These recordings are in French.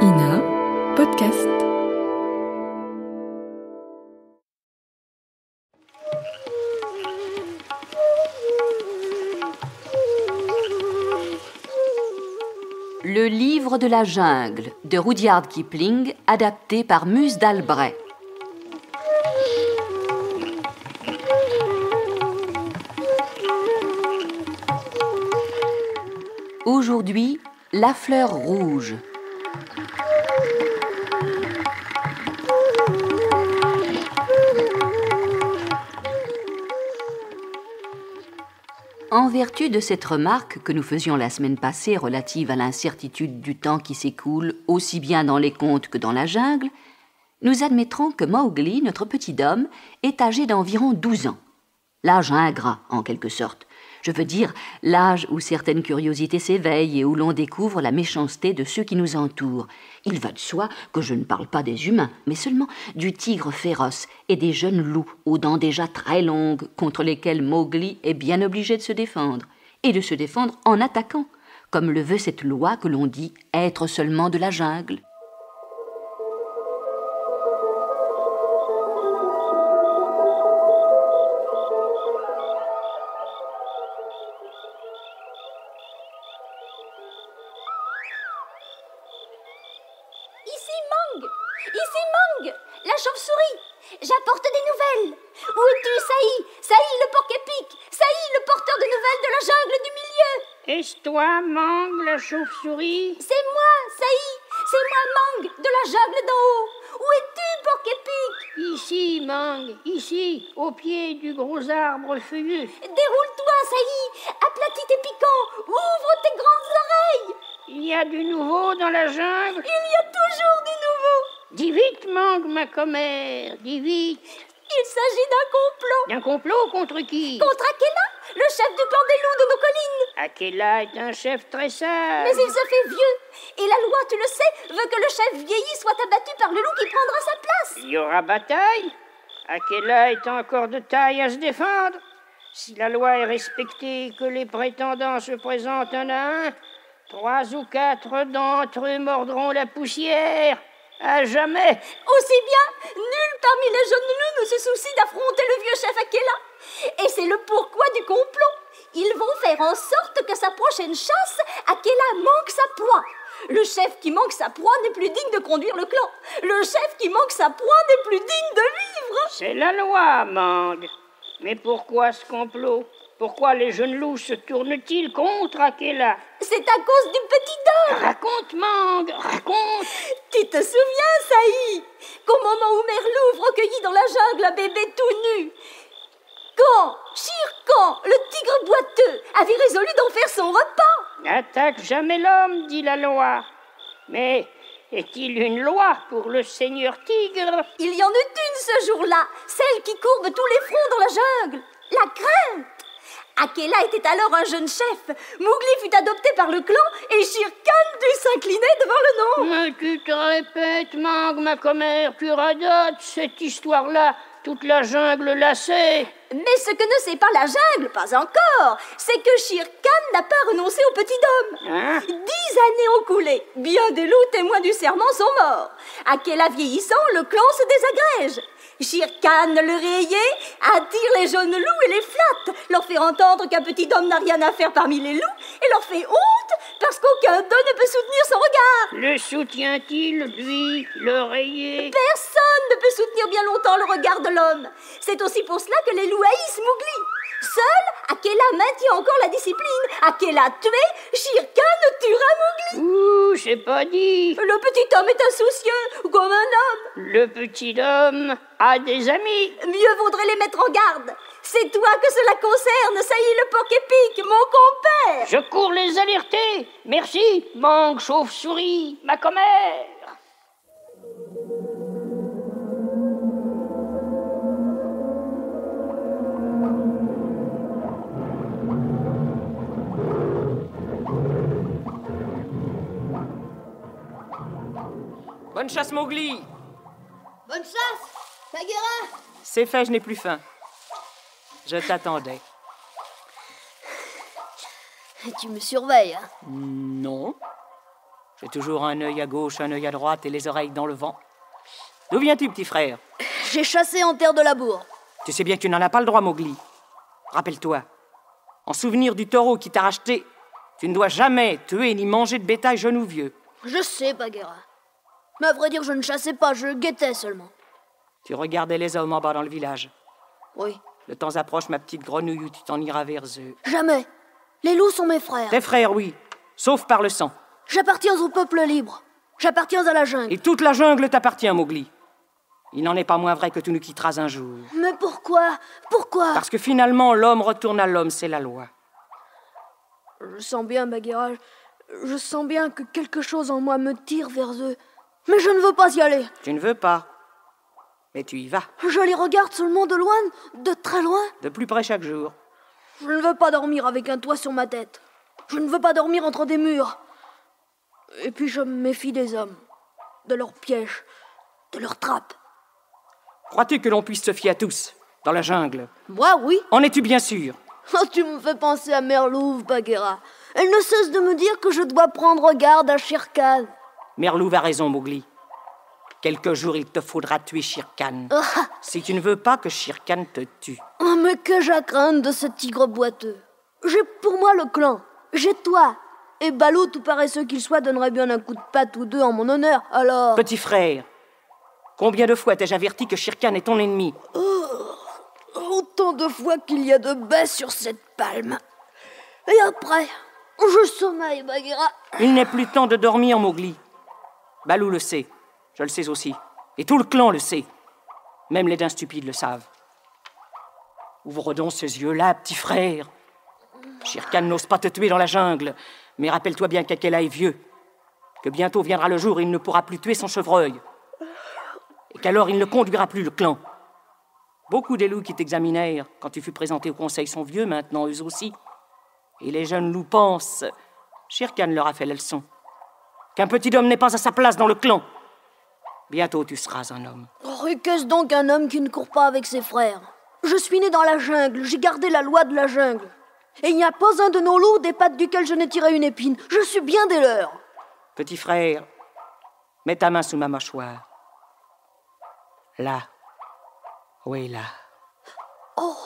Ina Podcast. Le livre de la jungle de Rudyard Kipling, adapté par Muse d'Albret. Aujourd'hui, la fleur rouge. En vertu de cette remarque que nous faisions la semaine passée relative à l'incertitude du temps qui s'écoule aussi bien dans les contes que dans la jungle, nous admettrons que Mowgli, notre petit homme, est âgé d'environ 12 ans. L'âge ingrat, en quelque sorte. Je veux dire, l'âge où certaines curiosités s'éveillent et où l'on découvre la méchanceté de ceux qui nous entourent. Il va de soi que je ne parle pas des humains, mais seulement du tigre féroce et des jeunes loups aux dents déjà très longues contre lesquels Mowgli est bien obligé de se défendre, et de se défendre en attaquant, comme le veut cette loi que l'on dit être seulement de la jungle. Ici Mang, la chauve-souris. J'apporte des nouvelles. Où es-tu, Saï? Saï, le porc-épic. Saï, le porteur de nouvelles de la jungle du milieu. Est-ce toi, Mang, la chauve-souris? C'est moi, Saï. C'est moi, Mang, de la jungle d'en haut. Où es-tu, porc-épic? Ici, Mang, ici, au pied du gros arbre feuillu. Déroule-toi, Saï. Aplatis tes piquants. Ouvre tes grandes oreilles. Il y a du nouveau dans la jungle? Il y a toujours du nouveau. Dis vite, Mang, ma commère, dis vite. Il s'agit d'un complot. D'un complot contre qui? Contre Akela, le chef du clan des loups de nos collines. Akela est un chef très sage. Mais il se fait vieux. Et la loi, tu le sais, veut que le chef vieilli soit abattu par le loup qui prendra sa place. Il y aura bataille. Akela est encore de taille à se défendre. Si la loi est respectée, que les prétendants se présentent un à un, 3 ou 4 d'entre eux mordront la poussière. À jamais. Aussi bien, nul parmi les jeunes loups ne se soucie d'affronter le vieux chef Akela. Et c'est le pourquoi du complot. Ils vont faire en sorte que sa prochaine chasse, Akela manque sa proie. Le chef qui manque sa proie n'est plus digne de conduire le clan. Le chef qui manque sa proie n'est plus digne de vivre. C'est la loi, Mang. Mais pourquoi ce complot? Pourquoi les jeunes loups se tournent-ils contre Akela? C'est à cause du petit homme. Raconte, Mang, raconte. Tu te souviens, Saï, qu'au moment où Merlouv recueillit dans la jungle un bébé tout nu, quand Shere Khan, le tigre boiteux, avait résolu d'en faire son repas? N'attaque jamais l'homme, dit la loi. Mais est-il une loi pour le seigneur tigre? Il y en eut une ce jour-là, celle qui courbe tous les fronts dans la jungle, la crainte. Akela était alors un jeune chef. Mowgli fut adopté par le clan et Shere Khan dut s'incliner devant le nom. Mais tu te répètes, Mang, ma commère, tu radotes cette histoire-là. Toute la jungle la sait. Mais ce que ne sait pas la jungle, pas encore, c'est que Shere Khan n'a pas renoncé au petit homme. Hein? 10 années ont coulé. Bien des loups témoins du serment sont morts. Akela vieillissant, le clan se désagrège. Shere Khan, le rayé, attire les jeunes loups et les flatte, leur fait entendre qu'un petit homme n'a rien à faire parmi les loups et leur fait honte parce qu'aucun d'eux ne peut soutenir son regard. Le soutient-il, lui, le rayé? Personne ne peut soutenir bien longtemps le regard de l'homme. C'est aussi pour cela que les loups haïssent Mowgli. Seul, Akela maintient encore la discipline. Akela tué, Shere Khan tuera Mowgli. Ouh, c'est pas dit. Le petit homme est insoucieux, comme un homme. Le petit homme a des amis. Mieux vaudrait les mettre en garde. C'est toi que cela concerne, Saï le porc-épic, mon compère. Je cours les alerter. Merci, Mang, chauve-souris, ma commère. Bonne chasse, Mowgli! Bonne chasse, Bagheera! C'est fait, je n'ai plus faim. Je t'attendais. Tu me surveilles, hein? Non. J'ai toujours un œil à gauche, un œil à droite et les oreilles dans le vent. D'où viens-tu, petit frère? J'ai chassé en terre de labour. Tu sais bien que tu n'en as pas le droit, Mowgli. Rappelle-toi, en souvenir du taureau qui t'a racheté, tu ne dois jamais tuer ni manger de bétail genou vieux. Je sais, Bagheera. Mais à vrai dire, je ne chassais pas, je guettais seulement. Tu regardais les hommes en bas dans le village. Oui. Le temps approche, ma petite grenouille, où tu t'en iras vers eux. Jamais. Les loups sont mes frères. Tes frères, oui, sauf par le sang. J'appartiens au peuple libre. J'appartiens à la jungle. Et toute la jungle t'appartient, Mowgli. Il n'en est pas moins vrai que tu nous quitteras un jour. Mais pourquoi? Pourquoi? Parce que finalement, l'homme retourne à l'homme, c'est la loi. Je sens bien, Bagheera. Je sens bien que quelque chose en moi me tire vers eux. Mais je ne veux pas y aller. Tu ne veux pas, mais tu y vas. Je les regarde seulement de loin, de très loin. De plus près chaque jour. Je ne veux pas dormir avec un toit sur ma tête. Je ne veux pas dormir entre des murs. Et puis je me méfie des hommes, de leurs pièges, de leurs trappes. Crois-tu que l'on puisse se fier à tous, dans la jungle? Moi, oui. En es-tu bien sûr? Oh, tu me fais penser à Mère Louve, Bagheera. Elle ne cesse de me dire que je dois prendre garde à Shere Khan. Mère Louve a raison, Mowgli. Quelques jours, il te faudra tuer Shere Khan. Si tu ne veux pas que Shere Khan te tue. Oh, mais que j'ai crainte de ce tigre boiteux. J'ai pour moi le clan. J'ai toi. Et Balou, tout paresseux qu'il soit, donnerait bien un coup de patte ou deux en mon honneur, alors... Petit frère, combien de fois t'ai-je averti que Shere Khan est ton ennemi? Autant de fois qu'il y a de baies sur cette palme. Et après, je sommeille, Bagheera. Il n'est plus temps de dormir, Mowgli. Balou le sait, je le sais aussi. Et tout le clan le sait. Même les daims stupides le savent. Ouvre donc ces yeux-là, petit frère. Shere Khan n'ose pas te tuer dans la jungle. Mais rappelle-toi bien qu'Akela est vieux. Que bientôt viendra le jour où il ne pourra plus tuer son chevreuil. Et qu'alors il ne conduira plus le clan. Beaucoup des loups qui t'examinèrent quand tu fus présenté au conseil sont vieux maintenant, eux aussi. Et les jeunes loups pensent... Shere Khan leur a fait la leçon. Qu'un petit homme n'est pas à sa place dans le clan. Bientôt tu seras un homme. Oh, et qu'est-ce donc un homme qui ne court pas avec ses frères? Je suis né dans la jungle, j'ai gardé la loi de la jungle. Et il n'y a pas un de nos loups des pattes duquel je n'ai tiré une épine. Je suis bien des leurs. Petit frère, mets ta main sous ma mâchoire. Là. Oui, là. Oh,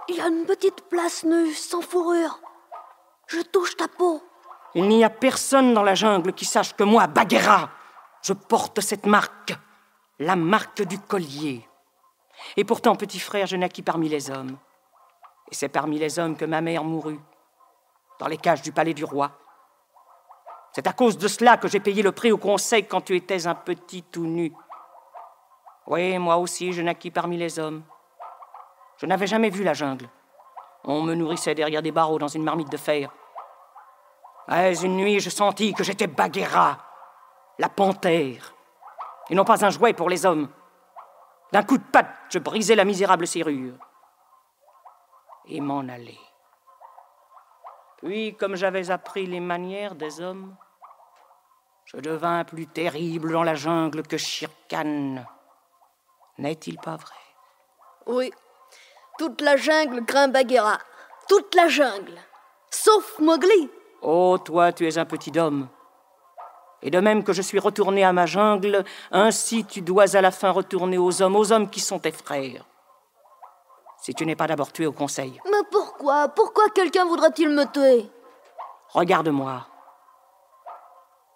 il y a une petite place nue, sans fourrure. Je touche ta peau. Il n'y a personne dans la jungle qui sache que moi, Bagheera, je porte cette marque, la marque du collier. Et pourtant, petit frère, je naquis parmi les hommes. Et c'est parmi les hommes que ma mère mourut, dans les cages du palais du roi. C'est à cause de cela que j'ai payé le prix au conseil quand tu étais un petit tout nu. Oui, moi aussi, je naquis parmi les hommes. Je n'avais jamais vu la jungle. On me nourrissait derrière des barreaux dans une marmite de fer. Mais une nuit, je sentis que j'étais Bagheera, la panthère, et non pas un jouet pour les hommes. D'un coup de patte, je brisai la misérable serrure et m'en allai. Puis, comme j'avais appris les manières des hommes, je devins plus terrible dans la jungle que Shere Khan. N'est-il pas vrai? Oui, toute la jungle craint Bagheera. Toute la jungle. Sauf Mowgli. Oh, toi, tu es un petit homme. Et de même que je suis retourné à ma jungle, ainsi tu dois à la fin retourner aux hommes qui sont tes frères. Si tu n'es pas d'abord tué au conseil. Mais pourquoi? Pourquoi quelqu'un voudrait-il me tuer? Regarde-moi.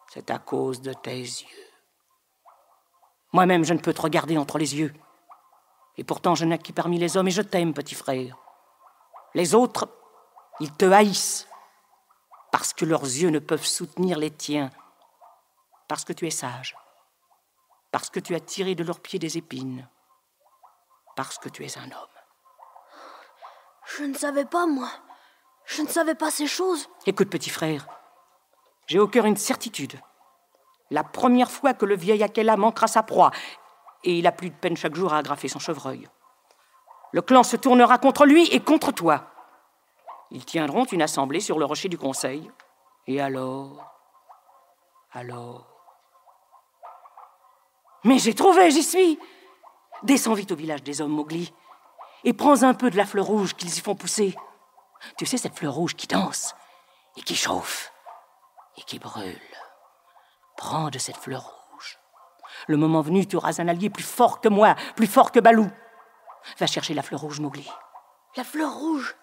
C'est à cause de tes yeux. Moi-même, je ne peux te regarder entre les yeux. Et pourtant, je naquis parmi les hommes et je t'aime, petit frère. Les autres, ils te haïssent. Parce que leurs yeux ne peuvent soutenir les tiens. Parce que tu es sage. Parce que tu as tiré de leurs pieds des épines. Parce que tu es un homme. Je ne savais pas, moi. Je ne savais pas ces choses. Écoute, petit frère, j'ai au cœur une certitude. La première fois que le vieil Akela manquera sa proie, et il a plus de peine chaque jour à agrafer son chevreuil, le clan se tournera contre lui et contre toi. Ils tiendront une assemblée sur le rocher du conseil. Et alors... Mais j'ai trouvé, j'y suis. Descends vite au village des hommes, Mowgli, et prends un peu de la fleur rouge qu'ils y font pousser. Tu sais, cette fleur rouge qui danse, et qui chauffe, et qui brûle. Prends de cette fleur rouge. Le moment venu, tu auras un allié plus fort que moi, plus fort que Balou. Va chercher la fleur rouge, Mowgli. La fleur rouge?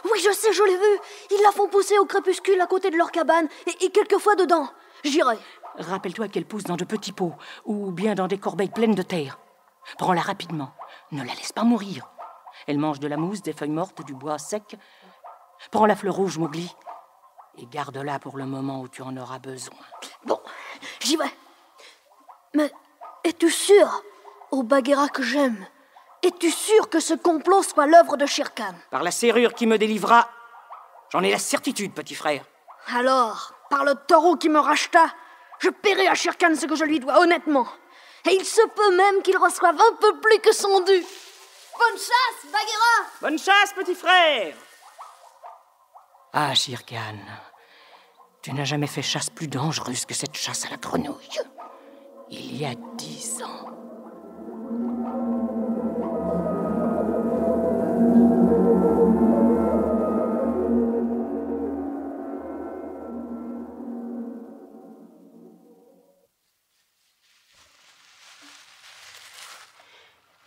Oui, je sais, je l'ai vue. Ils la font pousser au crépuscule à côté de leur cabane et quelquefois dedans. J'irai. Rappelle-toi qu'elle pousse dans de petits pots ou bien dans des corbeilles pleines de terre. Prends-la rapidement. Ne la laisse pas mourir. Elle mange de la mousse, des feuilles mortes, du bois sec. Prends la fleur rouge, Mowgli, et garde-la pour le moment où tu en auras besoin. Bon, j'y vais. Mais es-tu sûr, ô Bagheera que j'aime, es-tu sûr que ce complot soit l'œuvre de Shere Khan? Par la serrure qui me délivra, j'en ai la certitude, petit frère. Alors, par le taureau qui me racheta, je paierai à Shere Khan ce que je lui dois, honnêtement. Et il se peut même qu'il reçoive un peu plus que son dû. Bonne chasse, Bagheera! Bonne chasse, petit frère! Ah, Shere Khan, tu n'as jamais fait chasse plus dangereuse que cette chasse à la grenouille. Il y a 10 ans.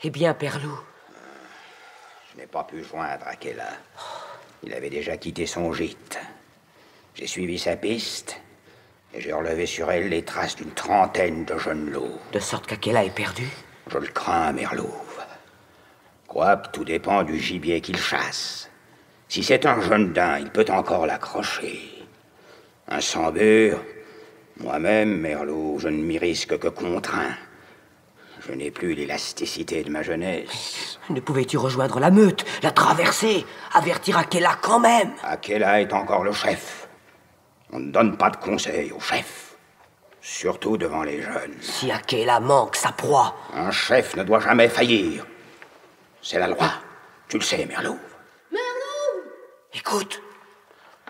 Eh bien, Père Loup. Je n'ai pas pu joindre Akela. Il avait déjà quitté son gîte. J'ai suivi sa piste et j'ai relevé sur elle les traces d'une trentaine de jeunes loups. De sorte qu'Akela est perdu? Je le crains, Merlouve. Crois que tout dépend du gibier qu'il chasse. Si c'est un jeune daim, il peut encore l'accrocher. Un sans-bure, moi-même, Merlouve, je ne m'y risque que contraint. Je n'ai plus l'élasticité de ma jeunesse. Ne pouvais-tu rejoindre la meute, la traverser, avertir Akela quand même? Akela est encore le chef. On ne donne pas de conseils au chef. Surtout devant les jeunes. Si Akela manque sa proie... Un chef ne doit jamais faillir. C'est la loi. Tu le sais, Merlouve. Merlouve! Écoute.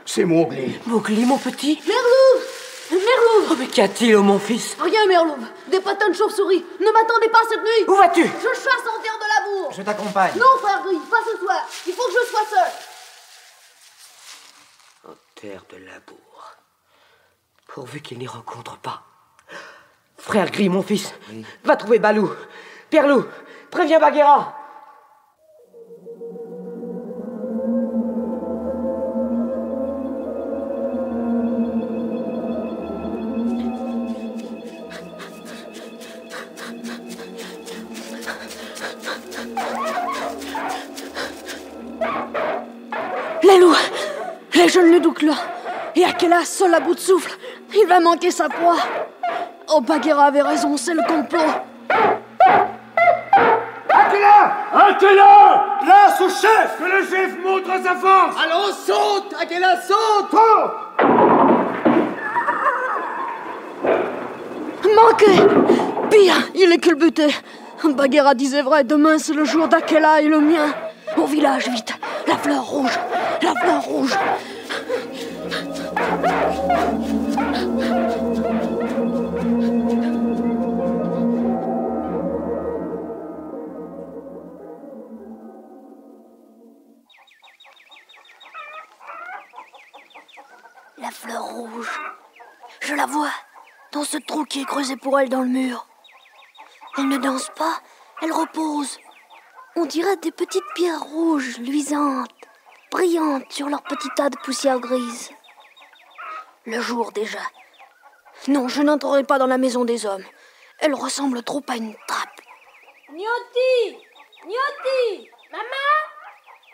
C'est Mowgli. Mowgli, mon petit? Merlouve! Merlouve! Oh, mais qu'y a-t-il, oh mon fils? Rien, Merlouve. Des patins de chauve-souris. Ne m'attendez pas cette nuit. Où vas-tu? Je chasse en terre de labour. Je t'accompagne. Non, frère Gris, pas ce soir. Il faut que je sois seul. En terre de labour. Pourvu qu'il n'y rencontre pas. Frère Gris, mon fils, va trouver Balou. Père Loup, préviens Bagheera. Les loups, les jeunes Ledouk là, et Akela seul à bout de souffle, il va manquer sa proie. Oh, Bagheera avait raison, c'est le complot. Akela! Akela! Place au chef! Que le chef montre sa force! Allons, saute! Akela, saute! Manqué! Pire, il est culbuté. Bagheera disait vrai, demain c'est le jour d'Akela et le mien. Au village, vite! La fleur rouge! La fleur rouge! La fleur rouge. Je la vois, dans ce trou qui est creusé pour elle dans le mur. Elle ne danse pas, elle repose. On dirait des petites pierres rouges, luisantes, brillantes sur leur petit tas de poussière grise. Le jour déjà. Non, je n'entrerai pas dans la maison des hommes. Elle ressemble trop à une trappe. Gnoti! Gnoti! Maman!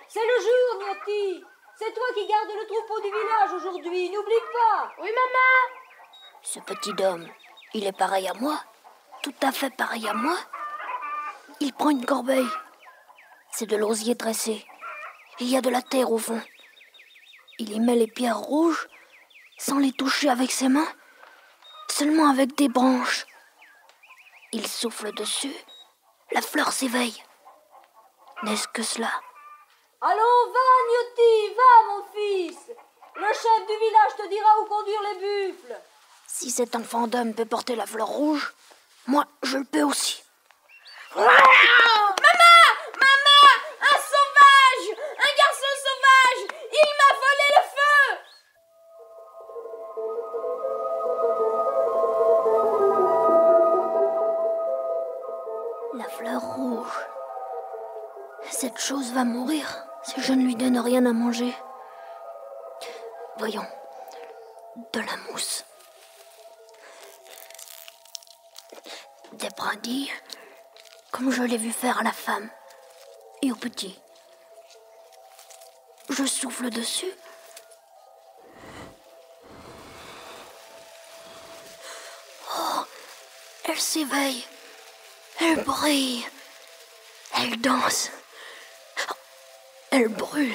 C'est le jour, Gnoti! C'est toi qui gardes le troupeau du village aujourd'hui, n'oublie pas! Oui, maman! Ce petit homme, il est pareil à moi, tout à fait pareil à moi. Il prend une corbeille. C'est de l'osier dressé. Il y a de la terre au fond. Il y met les pierres rouges, sans les toucher avec ses mains, seulement avec des branches. Il souffle dessus, la fleur s'éveille. N'est-ce que cela? Allons, va, Gnoti, va, mon fils! Le chef du village te dira où conduire les buffles. Si cet enfant d'homme peut porter la fleur rouge, moi, je le peux aussi. Maman! Maman! Un sauvage! Un garçon sauvage! Il m'a volé le feu! Cette chose va mourir si je ne lui donne rien à manger. Voyons, de la mousse. Des brindilles, comme je l'ai vu faire à la femme et au petit. Je souffle dessus. Oh, elle s'éveille, elle brille, elle danse, elle brûle.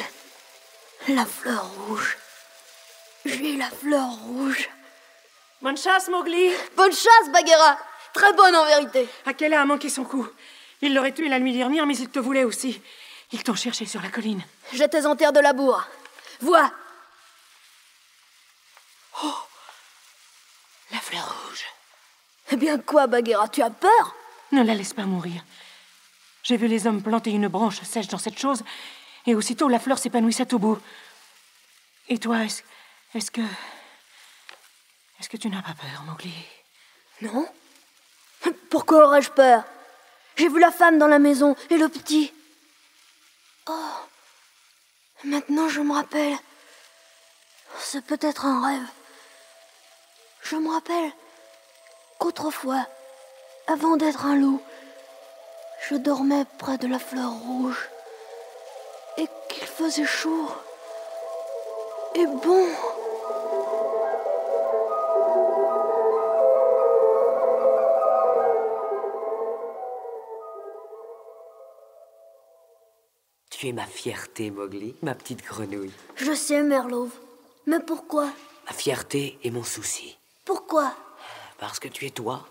La fleur rouge. J'ai la fleur rouge. Bonne chasse, Mowgli. Bonne chasse, Bagheera. Très bonne en vérité. Akela a manqué son coup. Il l'aurait tué la nuit dernière, mais il te voulait aussi. Ils t'ont cherché sur la colline. J'étais en terre de labour. Vois. Oh, la fleur rouge. Eh bien quoi, Bagheera, tu as peur? Ne la laisse pas mourir. J'ai vu les hommes planter une branche sèche dans cette chose, et aussitôt la fleur s'épanouissait au bout. Et toi, est-ce que tu n'as pas peur, Mowgli? Non. Pourquoi aurais-je peur? J'ai vu la femme dans la maison et le petit. Oh, maintenant je me rappelle. C'est peut-être un rêve. Je me rappelle qu'autrefois, avant d'être un loup, je dormais près de la fleur rouge et qu'il faisait chaud et bon. Tu es ma fierté, Mowgli, ma petite grenouille. Je sais, Merlove. Mais pourquoi? Ma fierté est mon souci. Pourquoi? Parce que tu es toi.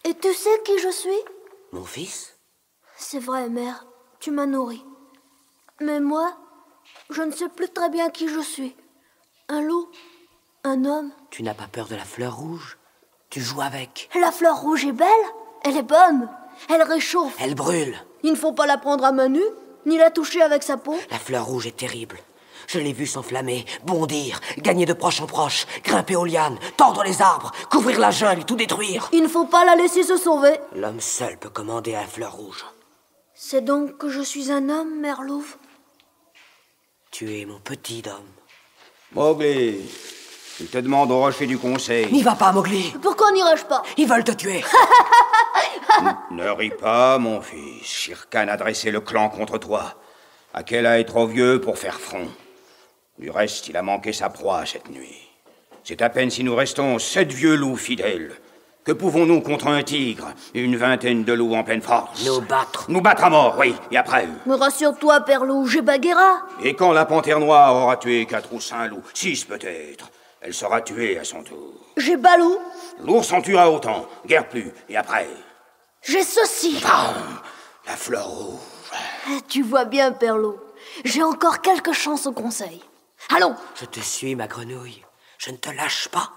Et tu sais qui je suis? Mon fils? C'est vrai, mère. Tu m'as nourri. Mais moi, je ne sais plus très bien qui je suis. Un loup? Un homme? Tu n'as pas peur de la fleur rouge? Tu joues avec. La fleur rouge est belle. Elle est bonne. Elle réchauffe. Elle brûle. Il ne faut pas la prendre à main nue, ni la toucher avec sa peau. La fleur rouge est terrible. Je l'ai vue s'enflammer, bondir, gagner de proche en proche, grimper aux lianes, tordre les arbres, couvrir la jungle, tout détruire. Il ne faut pas la laisser se sauver. L'homme seul peut commander à la fleur rouge. C'est donc que je suis un homme, Merlove? Tu es mon petit homme. Mowgli, il te demande au rocher du conseil. N'y va pas, Mowgli. Pourquoi n'irais-je pas? Ils veulent te tuer. Ne ris pas, mon fils. Shere Khan a dressé le clan contre toi. Akela est trop vieux pour faire front. Du reste, il a manqué sa proie cette nuit. C'est à peine si nous restons 7 vieux loups fidèles. Que pouvons-nous contre un tigre et une vingtaine de loups en pleine force? Nous battre. Nous battre à mort, oui. Et après? Mais rassure-toi, Père Loup, j'ai Bagheera. Et quand la panthère noire aura tué 4 ou 5 loups, 6 peut-être, elle sera tuée à son tour. J'ai Balou. L'ours en tuera autant, guère plus. Et après? J'ai ceci. Bam! La fleur rouge. Tu vois bien, Père Loup. J'ai encore quelques chances au conseil. Allons. Je te suis, ma grenouille. Je ne te lâche pas.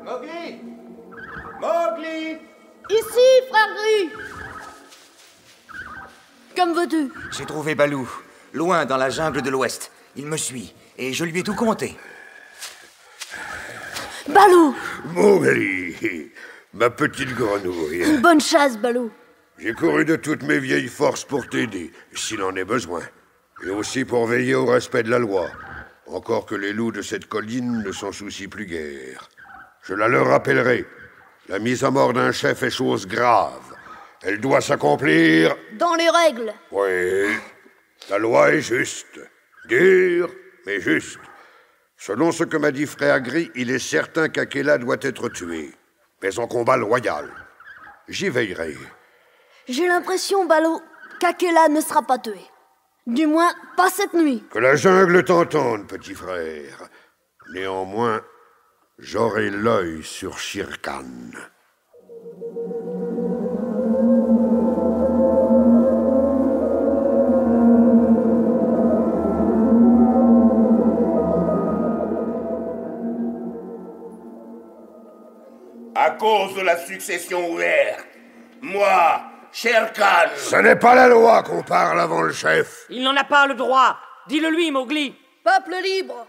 Mowgli! Mowgli! Ici, frère Gris. Comme veux-tu? J'ai trouvé Balou, loin dans la jungle de l'Ouest. Il me suit, et je lui ai tout conté. Balou! Mowgli, ma petite grenouille. Une bonne chasse, Balou. J'ai couru de toutes mes vieilles forces pour t'aider, s'il en est besoin. Et aussi pour veiller au respect de la loi. Encore que les loups de cette colline ne s'en soucient plus guère. Je la leur rappellerai. La mise à mort d'un chef est chose grave. Elle doit s'accomplir... Dans les règles. Oui, la loi est juste. Dure, mais juste. Selon ce que m'a dit Frère Gris, il est certain qu'Akela doit être tué. Mais en combat loyal. J'y veillerai. J'ai l'impression, Balou, qu'Akela ne sera pas tué. Du moins, pas cette nuit. Que la jungle t'entende, petit frère. Néanmoins, j'aurai l'œil sur Shere Khan. À cause de la succession ouverte, moi, Shere Khan... Ce n'est pas la loi qu'on parle avant le chef. Il n'en a pas le droit. Dis-le lui, Mowgli. Peuple libre.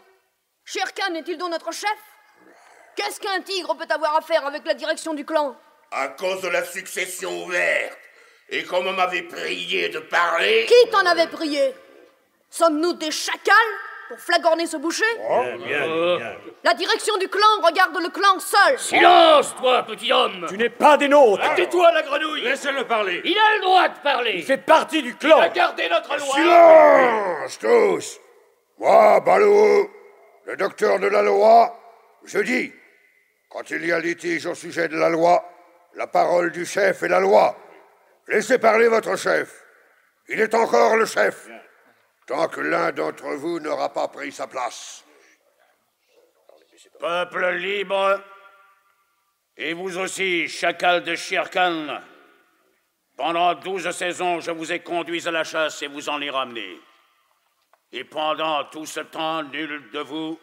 Shere Khan est-il donc notre chef? Qu'est-ce qu'un tigre peut avoir à faire avec la direction du clan? À cause de la succession ouverte. Et comme on m'avait prié de parler... Qui t'en avait prié? Sommes-nous des chacals pour flagorner ce boucher? Bien. La direction du clan regarde le clan seul. Silence, toi, petit homme! Tu n'es pas des nôtres! Tais-toi, la grenouille! Laissez-le parler! Il a le droit de parler! Il fait partie du clan! Il a gardé notre loi! Silence, tous! Moi, Balou, le docteur de la loi, je dis, quand il y a litige au sujet de la loi, la parole du chef est la loi. Laissez parler votre chef. Il est encore le chef, tant que l'un d'entre vous n'aura pas pris sa place. Peuple libre, et vous aussi, chacal de Shere Khan, pendant 12 saisons, je vous ai conduits à la chasse et vous en ai ramené. Et pendant tout ce temps, nul de vous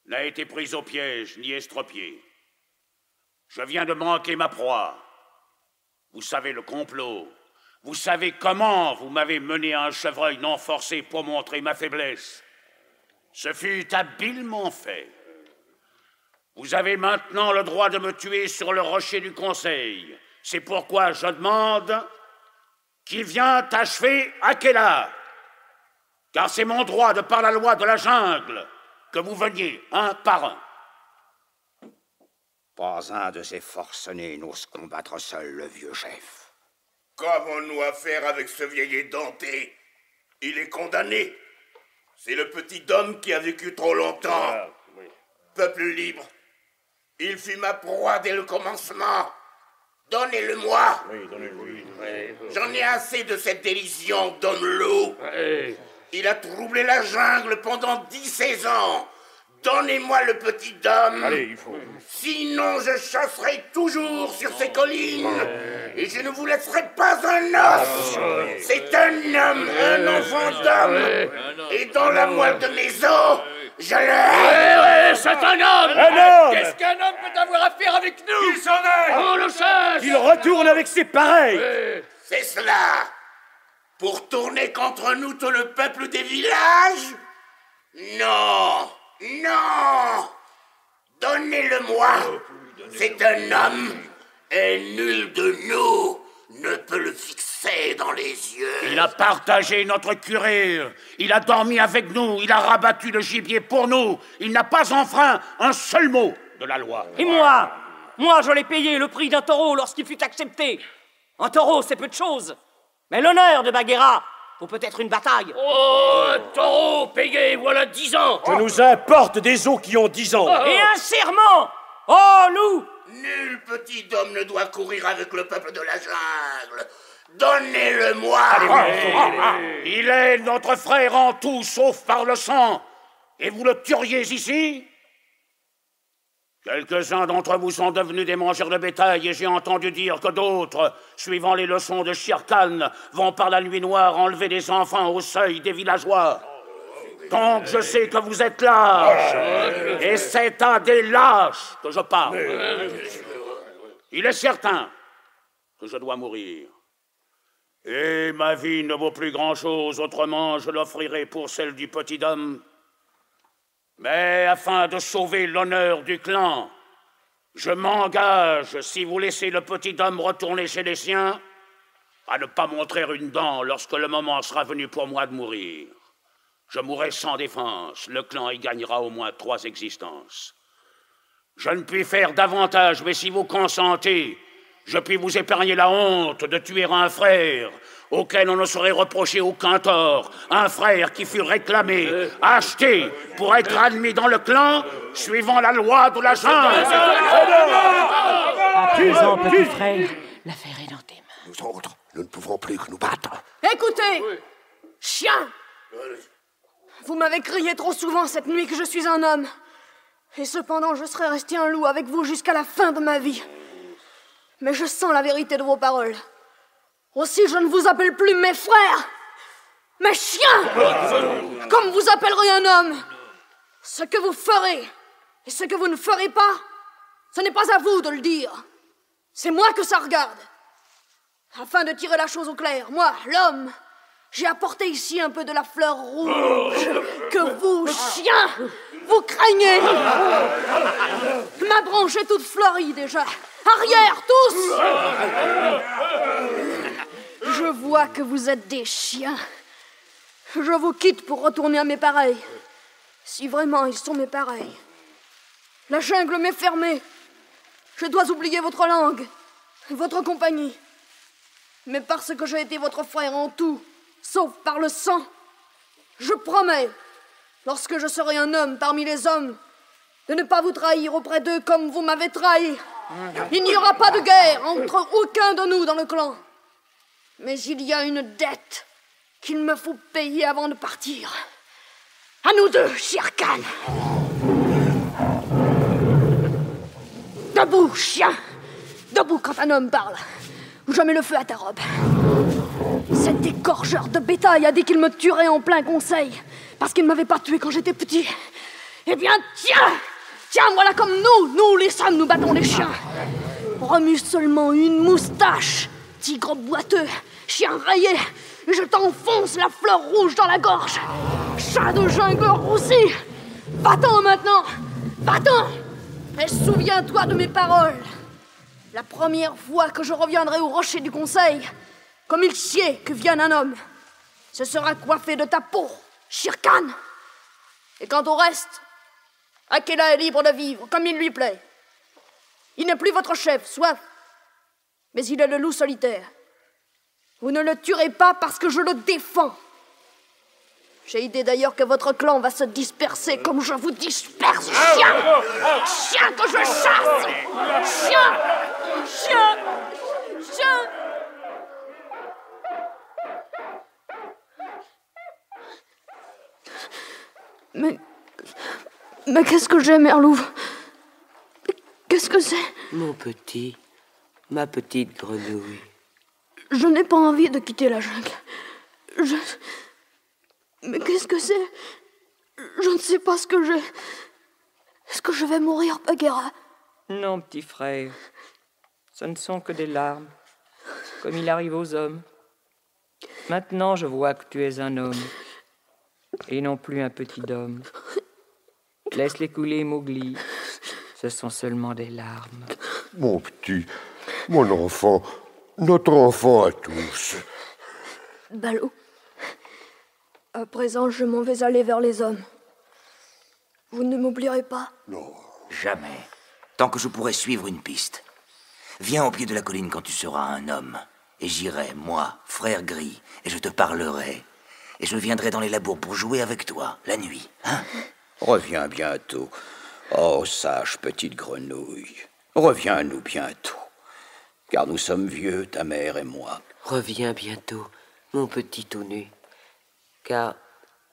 n'a été pris au piège ni estropié. Je viens de manquer ma proie. Vous savez le complot. Vous savez comment vous m'avez mené à un chevreuil non forcé pour montrer ma faiblesse. Ce fut habilement fait. Vous avez maintenant le droit de me tuer sur le rocher du Conseil. C'est pourquoi je demande qui vient achever Akela. Car c'est mon droit de par la loi de la jungle que vous veniez un par un. Pas un de ces forcenés n'ose combattre seul le vieux chef. Qu'avons-nous à faire avec ce vieil édenté? Il est condamné. C'est le petit homme qui a vécu trop longtemps. Peuple libre, il fut ma proie dès le commencement. Donnez-le-moi. J'en ai assez de cette délision d'homme-loup. Il a troublé la jungle pendant 10 saisons. Donnez-moi le petit homme. Allez, il faut... Sinon, je chasserai toujours sur ces collines. Et je ne vous laisserai pas un os. C'est un homme, un enfant d'homme. Et dans la moelle de mes os, je le... C'est un homme! Un homme! Qu'est-ce qu'un homme peut avoir à faire avec nous? Il s'en est! On le chasse! Il retourne avec ses pareils! C'est cela. Pour tourner contre nous tout le peuple des villages? Non! Non! Donnez-le-moi! C'est un homme, et nul de nous ne peut le fixer dans les yeux. Il a partagé notre cuir, il a dormi avec nous, il a rabattu le gibier pour nous, il n'a pas enfreint un seul mot de la loi. Et moi, je l'ai payé le prix d'un taureau lorsqu'il fut accepté. Un taureau, c'est peu de choses. Mais l'honneur de Bagheera vaut peut-être une bataille. Oh, un taureau payé, voilà 10 ans. Que nous importe des os qui ont 10 ans. Et un serment. Oh, loup! Nul petit homme ne doit courir avec le peuple de la jungle. Donnez-le-moi. Il est notre frère en tout, sauf par le sang. Et vous le tueriez ici? Quelques-uns d'entre vous sont devenus des mangeurs de bétail et j'ai entendu dire que d'autres, suivant les leçons de Shere Khan, vont par la nuit noire enlever des enfants au seuil des villageois. Donc je sais que vous êtes lâches, et c'est à des lâches que je parle. Il est certain que je dois mourir. Et ma vie ne vaut plus grand-chose, autrement je l'offrirai pour celle du petit homme. Mais afin de sauver l'honneur du clan, je m'engage, si vous laissez le petit homme retourner chez les siens, à ne pas montrer une dent lorsque le moment sera venu pour moi de mourir. Je mourrai sans défense, le clan y gagnera au moins 3 existences. Je ne puis faire davantage, mais si vous consentez, je puis vous épargner la honte de tuer un frère auquel on ne saurait reprocher aucun tort, un frère qui fut réclamé, acheté pour être admis dans le clan, suivant la loi de la jungle. À présent, petit frère, l'affaire est dans tes mains. Nous autres, nous ne pouvons plus que nous battre. Écoutez, chien, vous m'avez crié trop souvent cette nuit que je suis un homme. Et cependant, je serais resté un loup avec vous jusqu'à la fin de ma vie. Mais je sens la vérité de vos paroles. Aussi, je ne vous appelle plus mes frères, mes chiens, comme vous appellerez un homme. Ce que vous ferez et ce que vous ne ferez pas, ce n'est pas à vous de le dire. C'est moi que ça regarde. Afin de tirer la chose au clair, moi, l'homme, J'ai apporté ici un peu de la fleur rouge que vous, chiens, vous craignez. Ma branche est toute fleurie déjà. Arrière, tous! Je vois que vous êtes des chiens. Je vous quitte pour retourner à mes pareils. Si vraiment ils sont mes pareils. La jungle m'est fermée. Je dois oublier votre langue, votre compagnie. Mais parce que j'ai été votre frère en tout, sauf par le sang, je promets, lorsque je serai un homme parmi les hommes, de ne pas vous trahir auprès d'eux comme vous m'avez trahi. Il n'y aura pas de guerre entre aucun de nous dans le clan. Mais il y a une dette qu'il me faut payer avant de partir. À nous deux, Shere Khan. Debout, chien. Debout quand un homme parle. Ou je mets le feu à ta robe. Cet égorgeur de bétail a dit qu'il me tuerait en plein conseil, parce qu'il ne m'avait pas tué quand j'étais petit. Eh bien, tiens! Tiens, voilà comme nous les hommes, nous battons les chiens. Remue seulement une moustache, tigre boiteux, chien rayé, et je t'enfonce la fleur rouge dans la gorge. Chat de jungle roussi! Va-t'en maintenant! Va-t'en! Et souviens-toi de mes paroles. La première fois que je reviendrai au rocher du conseil, comme il sied que vienne un homme, ce sera coiffé de ta peau, Shere Khan. Et quant au reste, Akela est libre de vivre comme il lui plaît. Il n'est plus votre chef, soit, mais il est le loup solitaire. Vous ne le tuerez pas parce que je le défends. J'ai idée d'ailleurs que votre clan va se disperser comme je vous disperse, chien! Chien que je chasse! Chien! Chien! Chien! Mais qu'est-ce que j'ai, Merlouve? Qu'est-ce que c'est? Mon petit, ma petite grenouille. Je n'ai pas envie de quitter la jungle. Mais qu'est-ce que c'est? Je ne sais pas ce que j'ai. Est-ce que je vais mourir, Bagheera? Non, petit frère. Ce ne sont que des larmes, comme il arrive aux hommes. Maintenant, je vois que tu es un homme, et non plus un petit homme. Laisse-les couler, Mowgli. Ce sont seulement des larmes. Mon petit, mon enfant, notre enfant à tous. Balou, à présent, je m'en vais aller vers les hommes. Vous ne m'oublierez pas? Non. Jamais. Tant que je pourrai suivre une piste. Viens au pied de la colline quand tu seras un homme. Et j'irai, moi, frère gris, et je te parlerai. Et je viendrai dans les labours pour jouer avec toi, la nuit. Hein? Reviens bientôt. Oh, sage petite grenouille. Reviens-nous bientôt. Car nous sommes vieux, ta mère et moi. Reviens bientôt, mon petit tout nu. Car,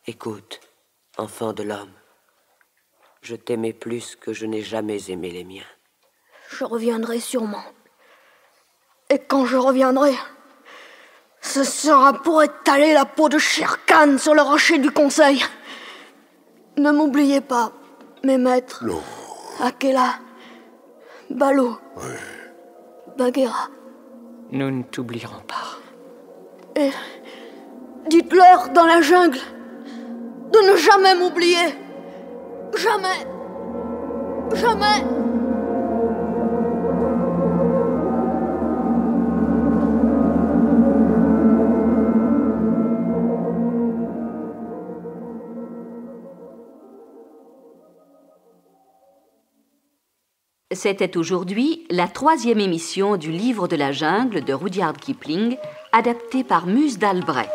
écoute, enfant de l'homme, je t'aimais plus que je n'ai jamais aimé les miens. Je reviendrai sûrement. Et quand je reviendrai, ce sera pour étaler la peau de Shere Khan sur le rocher du conseil. Ne m'oubliez pas, mes maîtres. Non. Akela, Balou, Bagheera. Nous ne t'oublierons pas. Et dites-leur dans la jungle de ne jamais m'oublier. Jamais. Jamais. C'était aujourd'hui la 3e émission du Livre de la jungle de Rudyard Kipling, adapté par Muse d'Albret.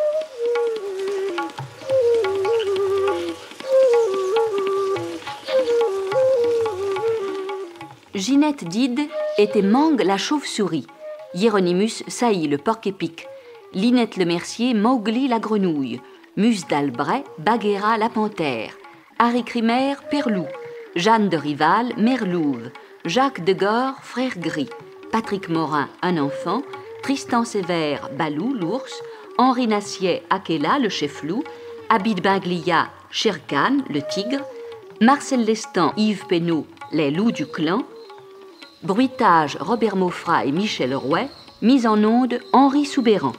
Ginette Dide était Mang la chauve-souris, Hieronymus Sailly le porc-épic, Linette Le Mercier Mowgli la grenouille, Muse d'Albret Bagheera la panthère, Harry Krimer Perlou, Jeanne de Rival Merlouve, Jacques Degore, frère gris, Patrick Morin, un enfant, Tristan Sévère, Balou, l'ours, Henri Nassier, Akela, le chef loup, Abid Binglia, Shere Khan, le tigre, Marcel Lestan, Yves Pénaud, les loups du clan, bruitage Robert Maufra et Michel Rouet, mise en onde Henri Soubéran.